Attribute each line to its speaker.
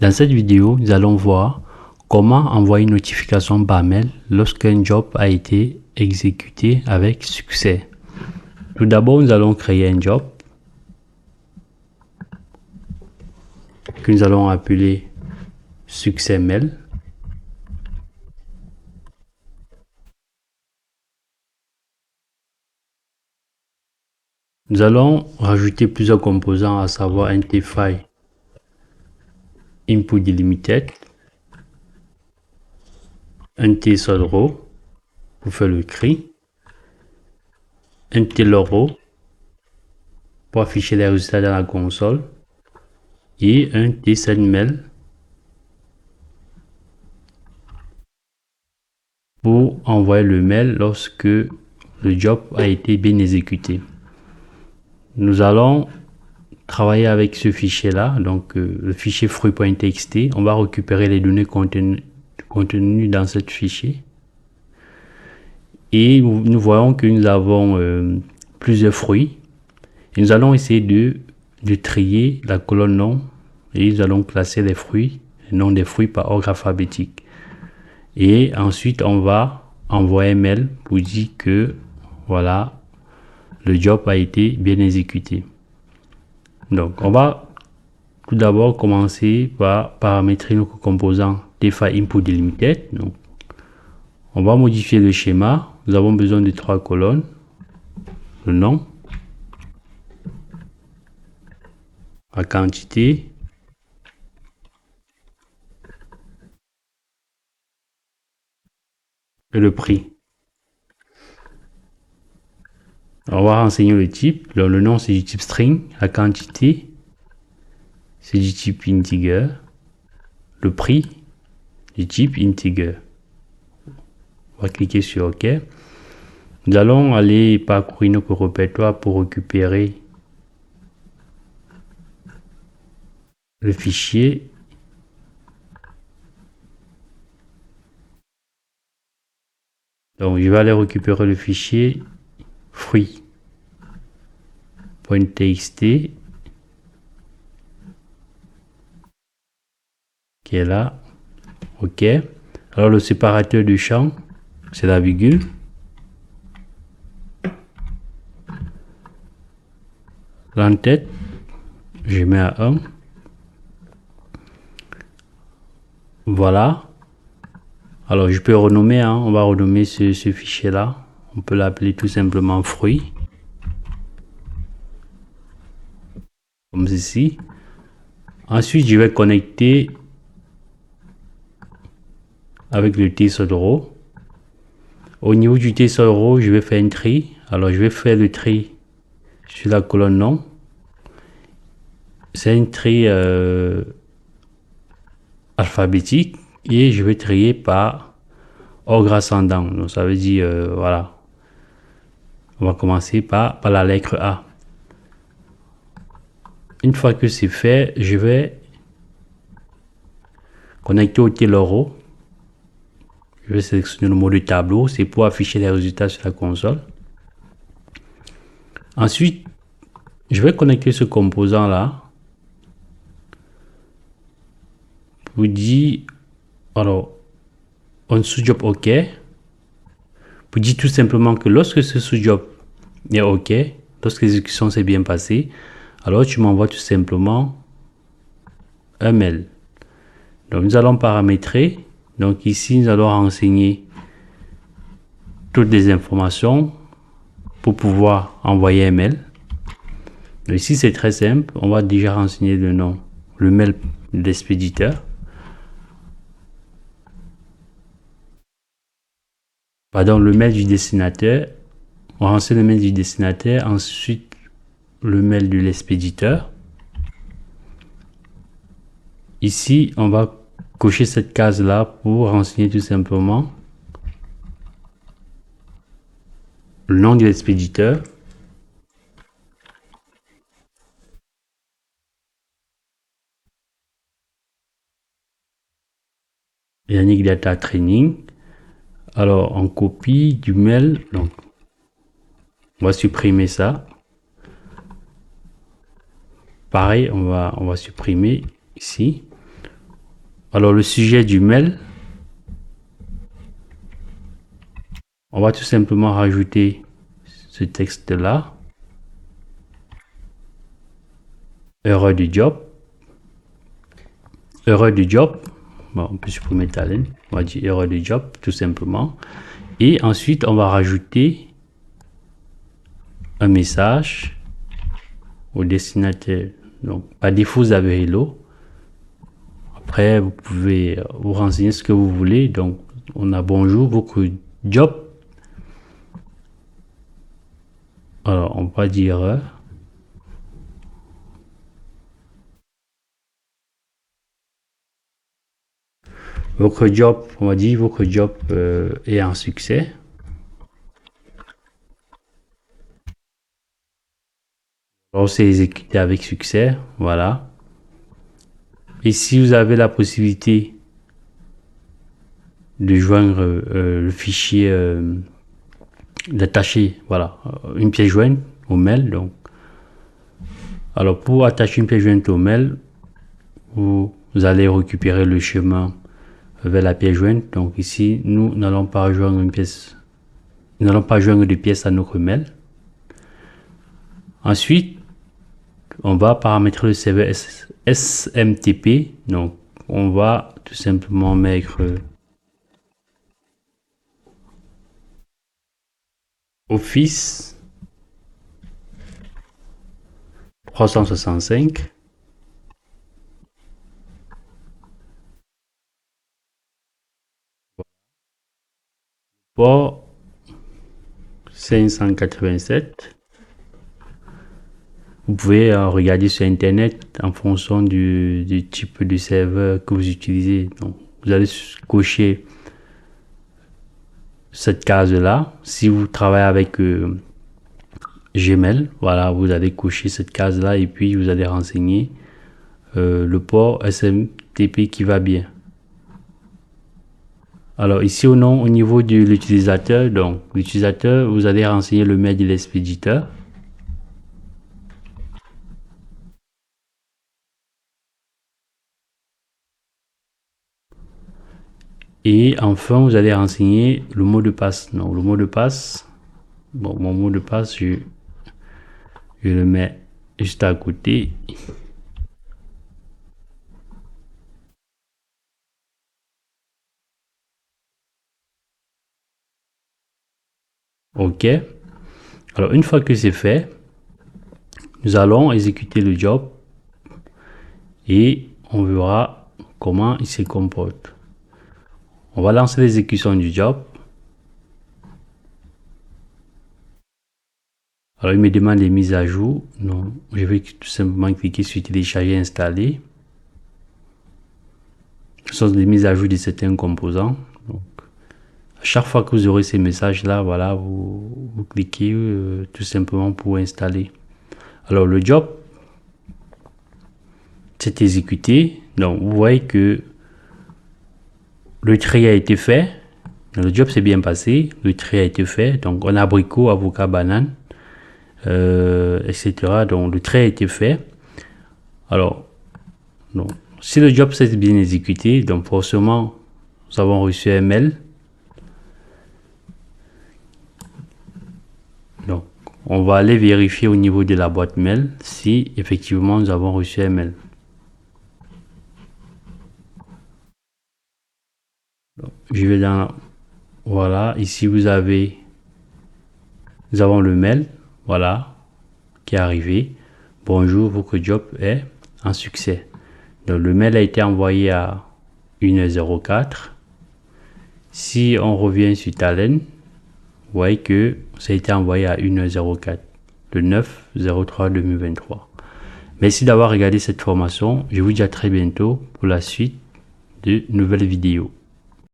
Speaker 1: Dans cette vidéo, nous allons voir comment envoyer une notification par mail lorsqu'un job a été exécuté avec succès. Tout d'abord, nous allons créer un job que nous allons appeler succès mail. Nous allons rajouter plusieurs composants, à savoir un tfile input delimited, un tsol-row pour faire le cri, un tailor-row pour afficher les résultats dans la console et un tsendMail pour envoyer le mail lorsque le job a été bien exécuté. Nous allons travailler avec ce fichier là, donc le fichier fruit.txt. On va récupérer les données contenues dans ce fichier et nous voyons que nous avons plusieurs fruits et nous allons essayer de trier la colonne nom et nous allons classer les fruits, les noms des fruits par ordre alphabétique. Et ensuite on va envoyer un mail pour dire que voilà, le job a été bien exécuté. Donc on va tout d'abord commencer par paramétrer notre composant tfile input delimited. Donc on va modifier le schéma. Nous avons besoin de 3 colonnes, le nom, la quantité et le prix. On va renseigner le type. Alors, le nom c'est du type string, la quantité c'est du type integer, le prix du type integer. On va cliquer sur OK. Nous allons aller parcourir notre répertoire pour récupérer le fichier. Donc je vais aller récupérer le fichier fruit.txt qui est là. OK. Alors le séparateur du champ, c'est la virgule. L'entête, je mets à 1. Voilà. Alors je peux renommer, on va renommer ce fichier là. On peut l'appeler tout simplement fruit. Comme ceci. Ensuite, je vais connecter avec le tsol-row. Au niveau du tsol-row, je vais faire un tri. Alors je vais faire le tri sur la colonne nom. C'est un tri alphabétique et je vais trier par ordre ascendant. Donc ça veut dire voilà, on va commencer par la lettre A. Une fois que c'est fait, je vais connecter au tailor-row. Je vais sélectionner le mode tableau, c'est pour afficher les résultats sur la console. Ensuite, je vais connecter ce composant là pour dire, alors, on sous-job OK, pour dire tout simplement que lorsque ce sous-job est OK, lorsque l'exécution s'est bien passée, alors tu m'envoies tout simplement un mail. Donc nous allons paramétrer. Donc ici, nous allons renseigner toutes les informations pour pouvoir envoyer un mail. Donc ici, c'est très simple. On va déjà renseigner le nom, le mail de l'expéditeur. Pardon, le mail du destinataire. On renseigne le mail du destinataire. Ensuite, le mail de l'expéditeur. Ici, on va cocher cette case là pour renseigner tout simplement le nom de l'expéditeur, Yannick Data Training. Alors on copie du mail, donc on va supprimer ça. Pareil, on va supprimer ici. Alors, le sujet du mail, on va tout simplement rajouter ce texte-là. Heureux du job. Heureux du job. Bon, on peut supprimer talent. On va dire heureux du job, tout simplement. Et ensuite, on va rajouter un message au destinataire. Donc, par défaut, vous avez hello. Après, vous pouvez vous renseigner ce que vous voulez. Donc, on a bonjour, votre job. Alors, on va dire votre job, on va dire votre job est un succès. Alors, c'est exécuté avec succès. Voilà. Et si vous avez la possibilité de joindre le fichier, d'attacher, voilà, une pièce jointe au mail. Donc, alors pour attacher une pièce jointe au mail, vous allez récupérer le chemin vers la pièce jointe. Donc ici, nous n'allons pas joindre une pièce, nous n'allons pas joindre de pièces à notre mail. Ensuite, on va paramétrer le serveur SMTP. Donc, on va tout simplement mettre Office 365. Port 587. Vous pouvez regarder sur internet en fonction du type de serveur que vous utilisez. Donc, vous allez cocher cette case là. Si vous travaillez avec Gmail, voilà, vous allez cocher cette case là et puis vous allez renseigner le port SMTP qui va bien. Alors ici au niveau de l'utilisateur, donc l'utilisateur, vous allez renseigner le mail de l'expéditeur. Et enfin, vous allez renseigner le mot de passe. Donc, le mot de passe, bon, mon mot de passe, je le mets juste à côté. OK. Alors, une fois que c'est fait, nous allons exécuter le job et on verra comment il se comporte. On va lancer l'exécution du job. Alors, il me demande des mises à jour. Non, je vais tout simplement cliquer sur télécharger et installer. Ce sont des mises à jour de certains composants. Donc, à chaque fois que vous aurez ces messages-là, voilà, vous cliquez tout simplement pour installer. Alors, le job s'est exécuté. Donc, vous voyez que le tri a été fait. Le job s'est bien passé. Le tri a été fait. Donc, on a abricot, avocat, banane, etc. Donc, le tri a été fait. Alors, donc, si le job s'est bien exécuté, donc forcément, nous avons reçu un mail. Donc, on va aller vérifier au niveau de la boîte mail si effectivement nous avons reçu un mail. Donc, je vais dans, voilà, ici nous avons le mail, voilà, qui est arrivé. Bonjour, votre job est un succès. Donc, le mail a été envoyé à 1h04. Si on revient sur Talent, vous voyez que ça a été envoyé à 1h04, le 9/03/2023. Merci d'avoir regardé cette formation. Je vous dis à très bientôt pour la suite de nouvelles vidéos.